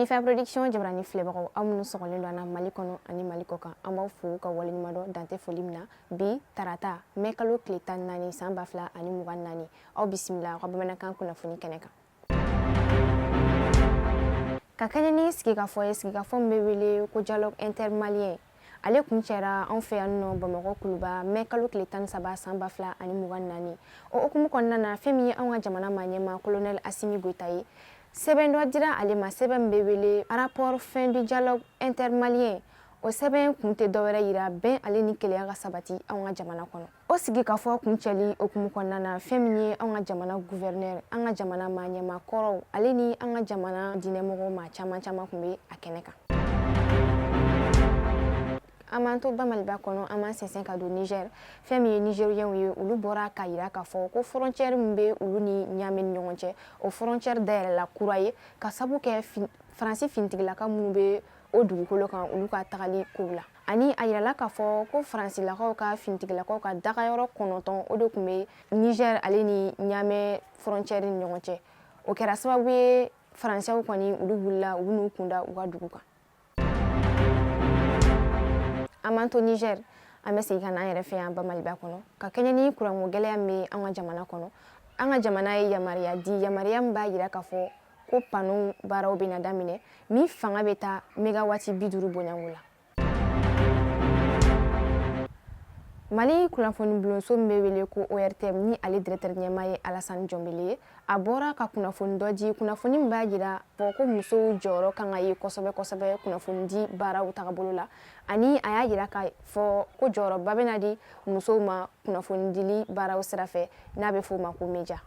Senifa Production jabarani filɛbagaw aw minnu sɔgɔlen don an na Mali kɔnɔ ani Mali kɔ kan an b'aw fo ka waleɲuman dɔn dante foli min na bi tarata mai kalo tile 14 san 2024 aw bisimila ka bamanankan kunnafoni kɛnɛ kan. Ka kɛɲɛ ni sigikafɔ ye sigikafɔ min bɛ wele ko dialogue intermalien ale kun cɛra an fɛ yan nɔ Bamakɔ kuluba mai kalo tile 13 san 2024 o hukumu kɔnɔna na fɛn min ye an ka jamana ɲɛmaa colonel Assimi Goïta ye sɛbɛn dɔ dira ale ma sɛbɛn min bɛ wele rapport fin du dialogue intermalien o sɛbɛn kun tɛ dɔwɛrɛ yira bɛn ale ni kelenya ka sabati an ka jamana kɔnɔ o sigikafɔ kun cɛli hukumu kɔnɔna na fɛn min ye an ka jamana gouverneur an ka jamana ɲɛmaa kɔrɔw ale ni an ka jamana diinɛmɔgɔw ma caman kun bɛ a kɛnɛ kan. An m'an to Bamaliba kɔnɔ an m'an sɛnsɛn ka don Niger fɛn min ye Nigériens ye olu bɔra ka yira k'a fɔ ko frontière min bɛ olu ni Niamey ni ɲɔgɔn cɛ o frontière dayɛlɛla kura ye ka sabu kɛ Faransi finitigilaka minnu bɛ o dugukolo kan olu ka tagali kow la ani a yirala k'a fɔ ko Faransilakaw ka finitigilakaw ka dagayɔrɔ 9 o de tun bɛ Niger ale ni Niamey frontière ni ɲɔgɔn cɛ o kɛra sababu ye Faransɛw kɔni olu wulila u n'u kunda u ka dugu kan. An m'an to Niger an bɛ segin ka na an yɛrɛ fɛ yan Bamaliba kɔnɔ ka kɛɲɛ ni kuranko gɛlɛya min bɛ an ka jamana kɔnɔ an ka jamana ye yamaruya di yamaruya min b'a yira k'a fɔ ko panneau baaraw bɛna daminɛ min fanga bɛ taa mégawati 50 bɔɲanko la. Mali kunnafoni bulonso min bɛ wele ko ORTM ni ale directeur ɲɛmaa ye Alassane Diombele ye a bɔra ka kunnafoni dɔ di kunnafoni min b'a yira fɔ ko musow jɔyɔrɔ kan ka ye kosɛbɛ kunnafoni di baaraw tagabolo la ani a y'a yira k'a fɔ ko jɔyɔrɔba bɛna di musow ma kunnafoni dili baaraw sira fɛ n'a bɛ f'o ma ko media.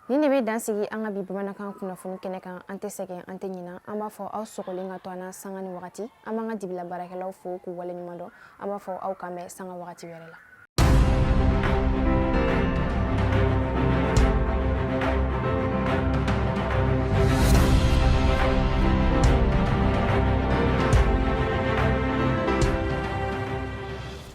Nin de bɛ dansigi an ka bi bamanankan kunnafoni kɛnɛ kan an tɛ sɛgɛn an tɛ ɲinɛ an b'a fɔ aw sɔgɔlen ka to an na sanga ni wagati an b'an ka dibila baarakɛlaw fo k'u waleɲuman dɔn an b'a fɔ aw k'an bɛn sanga wagati wɛrɛ la.